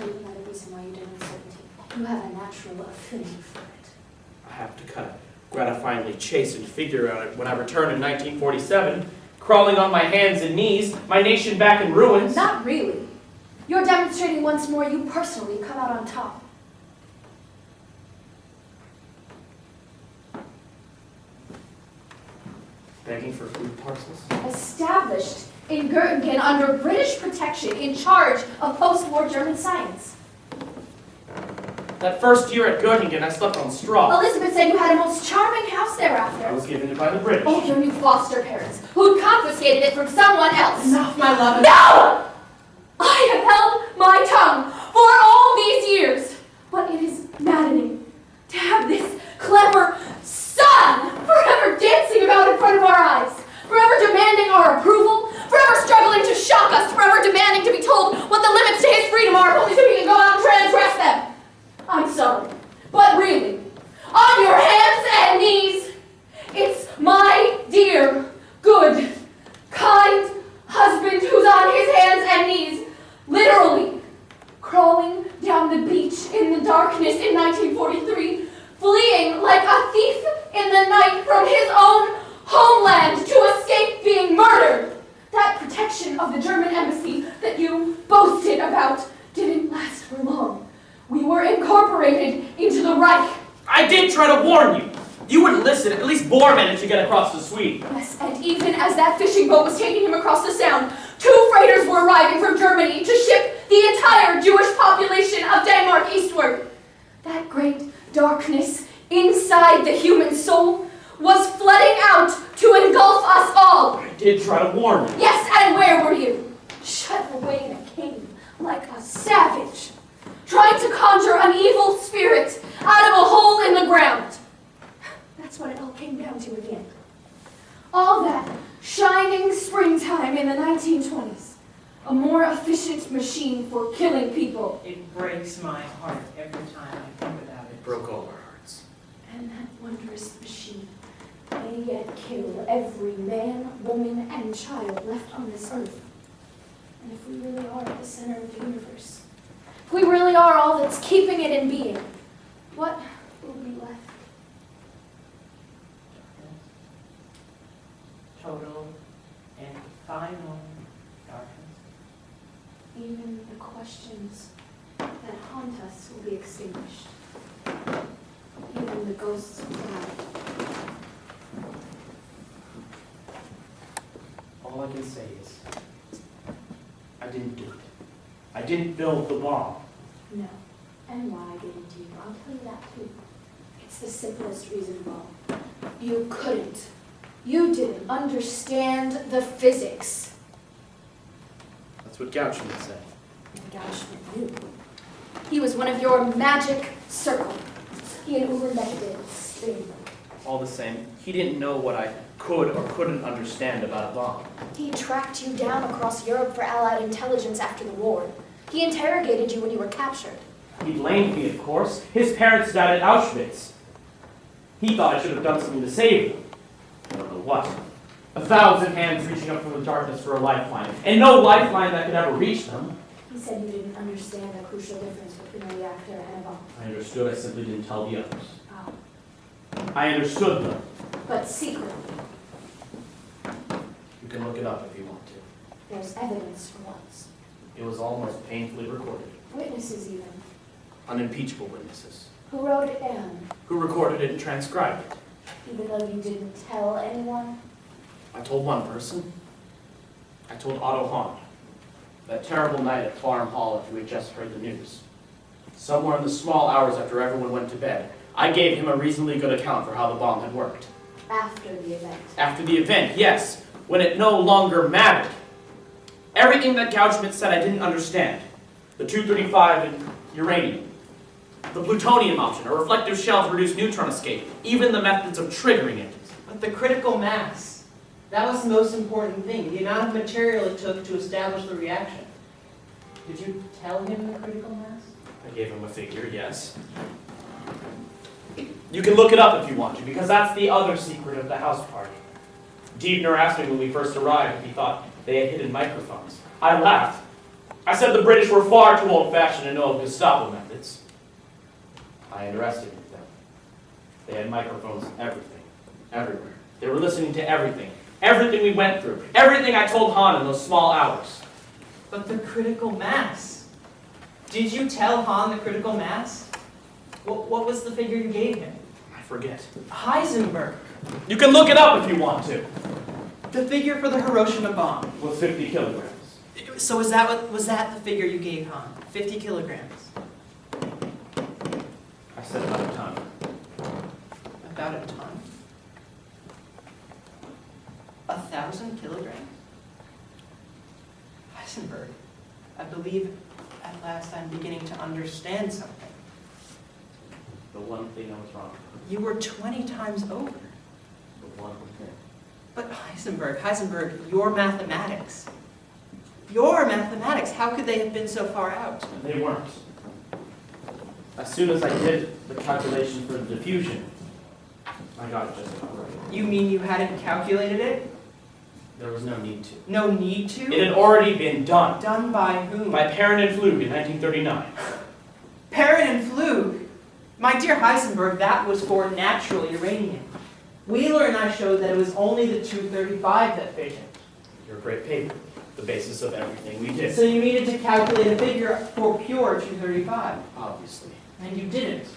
tell you another reason why you did uncertainty. You have a natural affinity for it. I have to kind of gratifyingly chastened figure on it when I returned in 1947, crawling on my hands and knees, my nation back in ruins. Not really. You're demonstrating once more you personally come out on top. Begging for food parcels? Established in Göttingen under British protection, in charge of post-war German science. That first year at Göttingen, I slept on straw. Elizabeth said you had a most charming house I thereafter. was given it by the British. Oh, your new foster parents, who'd confiscated it from someone else. Enough, my love. No! I have held my tongue for all these years, but it is maddening to have this clever son forever dancing about in front of our eyes, forever demanding our approval, forever struggling to shock us, forever demanding to be told what the limits to his freedom are, only so he can go out and transgress them. I'm sorry, but really, on your hands and knees, it's my dear, good, kind husband who's on his hands and knees, literally crawling down the beach in the darkness in 1943, fleeing like a thief in the night from his own homeland to escape being murdered. That protection of the German embassy that you boasted about didn't last for long. We were incorporated into the Reich. I did try to warn you. You wouldn't listen. At least Bohr managed to get across to Sweden. Yes, and even as that fishing boat was taking him across the Sound, 2 freighters were arriving from Germany to ship the entire Jewish population of Denmark eastward. That great darkness inside the human soul was flooding out to engulf us all. I did try to warn you. Yes, and where were you? Shut away in a cave like a savage, trying to conjure an evil spirit out of a hole in the ground. That's what it all came down to again. All that shining springtime in the 1920s. A more efficient machine for killing people. It breaks my heart every time I think about it. It broke all our hearts. And that wondrous machine may yet kill every man, woman, and child left on this earth. And if we really are at the center of the universe, if we really are all that's keeping it in being, what will be left? Total and final darkness. Even the questions that haunt us will be extinguished. Even the ghosts will die. All I can say is, I didn't do it. I didn't build the bomb. No. And why didn't you? I'll tell you that too. It's the simplest reason of all. You couldn't. You didn't understand the physics. That's what Gauchman said. And Gauchman knew. He was one of your magic circle. He had overlifted Spain. All the same, he didn't know what I could or couldn't understand about a bomb. He tracked you down across Europe for Allied intelligence after the war. He interrogated you when you were captured. He blamed me, of course. His parents died at Auschwitz. He thought I should have done something to save them. I don't know what. 1,000 hands reaching up from the darkness for a lifeline, and no lifeline that could ever reach them. He said you didn't understand the crucial difference between a reactor and a bomb. I understood, I simply didn't tell the others. Oh. I understood them. But secretly, You can look it up if you want to. there's evidence for once. It was almost painfully recorded. Witnesses even. Unimpeachable witnesses. Who wrote it down? Who recorded it and transcribed it. Even though you didn't tell anyone? I told one person. I told Otto Hahn. That terrible night at Farm Hall after we had just heard the news. Somewhere in the small hours after everyone went to bed, I gave him a reasonably good account for how the bomb had worked. After the event. After the event, yes, when it no longer mattered. Everything that Gauchman said I didn't understand. The 235 and uranium. The plutonium option, a reflective shell to reduce neutron escape. Even the methods of triggering it. But the critical mass, that was the most important thing. The amount of material it took to establish the reaction. Did you tell him the critical mass? I gave him a figure, yes. You can look it up if you want to, because that's the other secret of the house party. Diebner asked me when we first arrived if he thought they had hidden microphones. I laughed. I said the British were far too old-fashioned to know of Gestapo methods. I underestimated them. They had microphones everything, everywhere. They were listening to everything. Everything we went through. Everything I told Han in those small hours. But the critical mass. Did you tell Han the critical mass? What was the figure you gave him? I forget. Heisenberg. You can look it up if you want to. The figure for the Hiroshima bomb. Was 50 kilograms. So was that the figure you gave Han? 50 kilograms. I said about a ton. About a ton? 1,000 kilograms? Heisenberg, I believe at last I'm beginning to understand something. The one thing I was wrong. You were 20 times over. The one thing. But Heisenberg, your mathematics, how could they have been so far out? And they weren't. As soon as I did the calculation for the diffusion, I got it just about right. You mean you hadn't calculated it? There was no need to. No need to? It had already been done. Done by whom? By Perrin and Flug in 1939. Perrin and Flug? My dear Heisenberg, that was for natural uranium. Wheeler and I showed that it was only the 235 that fissioned. Your great paper, the basis of everything we did. So you needed to calculate a figure for pure 235. Obviously. And you didn't.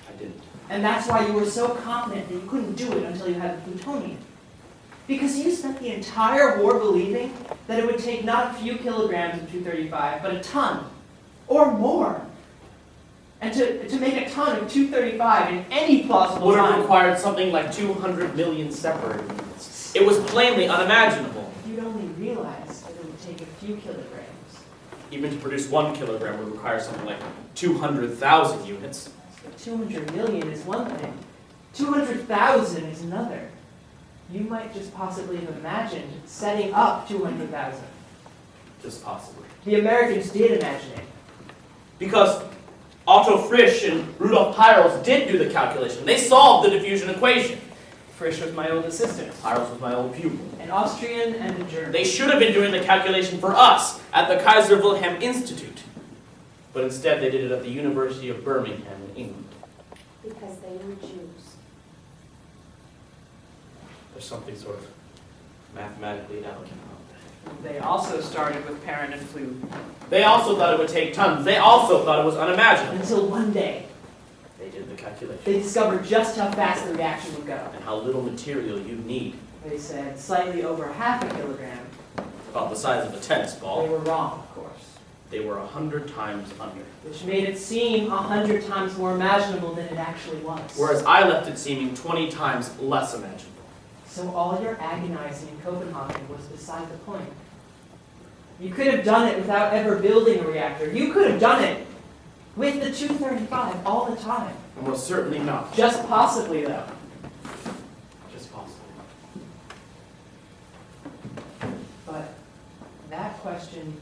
I didn't. And that's why you were so confident that you couldn't do it until you had the plutonium. Because you spent the entire war believing that it would take not a few kilograms of 235, but a ton, or more. And to make a ton of 235 in any plausible would have time required something like 200 million separated units. It was plainly unimaginable. You'd only realize that it would take a few kilograms. Even to produce 1 kilogram would require something like 200,000 units. 200 million is one thing. 200,000 is another. You might just possibly have imagined setting up 200,000. Just possibly. The Americans did imagine it. Because Otto Frisch and Rudolf Peierls did do the calculation. They solved the diffusion equation. Frisch was my old assistant. Peierls was my old pupil. An Austrian and a German. They should have been doing the calculation for us at the Kaiser Wilhelm Institute. But instead they did it at the University of Birmingham in England. Because they were Jews. There's something sort of mathematically inelegant about that. They also started with Perrin and Flug. They also thought it would take tons. They also thought it was unimaginable. Until one day, They did the calculation. they discovered just how fast the reaction would go. And how little material you need. They said slightly over half a kilogram. About the size of a tennis They ball. were wrong, of course. They were 100 times under. Which made it seem 100 times more imaginable than it actually was. Whereas I left it seeming 20 times less imaginable. So all your agonizing in Copenhagen was beside the point. You could have done it without ever building a reactor. You could have done it with the 235 all the time. Almost certainly not. Just possibly, though. Just possibly. But that question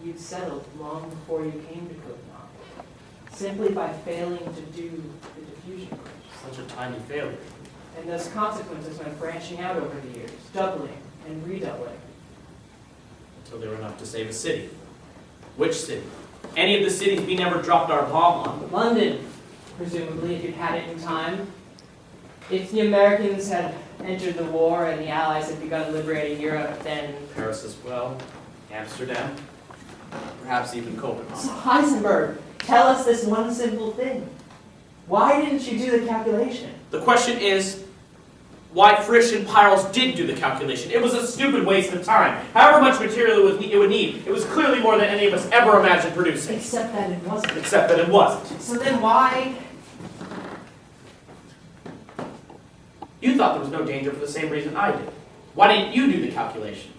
you'd settled long before you came to Copenhagen, simply by failing to do the diffusion equation. Such a tiny failure. And those consequences went branching out over the years, doubling and redoubling. Until they were enough to save a city. Which city? Any of the cities we never dropped our bomb on. London, presumably, if you'd had it in time. If the Americans had entered the war and the Allies had begun liberating Europe, then... Paris as well. Amsterdam. Perhaps even So Copenhagen. Heisenberg, tell us this one simple thing. Why didn't you do the calculation? The question is, why Frisch and Peierls did do the calculation. It was a stupid waste of time. However much material it would need, it was clearly more than any of us ever imagined producing. Except that it wasn't. Except that it wasn't. So then why? You thought there was no danger for the same reason I did. Why didn't you do the calculation?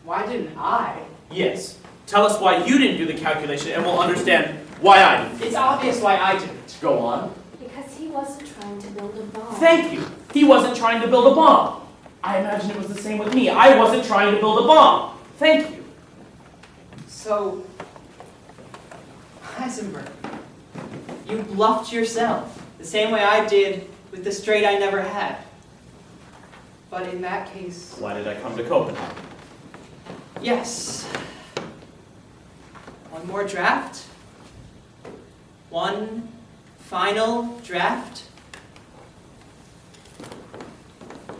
Why didn't I? Yes. Tell us why you didn't do the calculation and we'll understand why I didn't. It's obvious why I didn't. Go on. Because he wasn't trying to build a bomb. Thank you. He wasn't trying to build a bomb. I imagine it was the same with me. I wasn't trying to build a bomb. Thank you. So, Heisenberg, you bluffed yourself, the same way I did with the straight I never had. But in that case, Why did I come to Copenhagen? yes, One more draft. One final draft.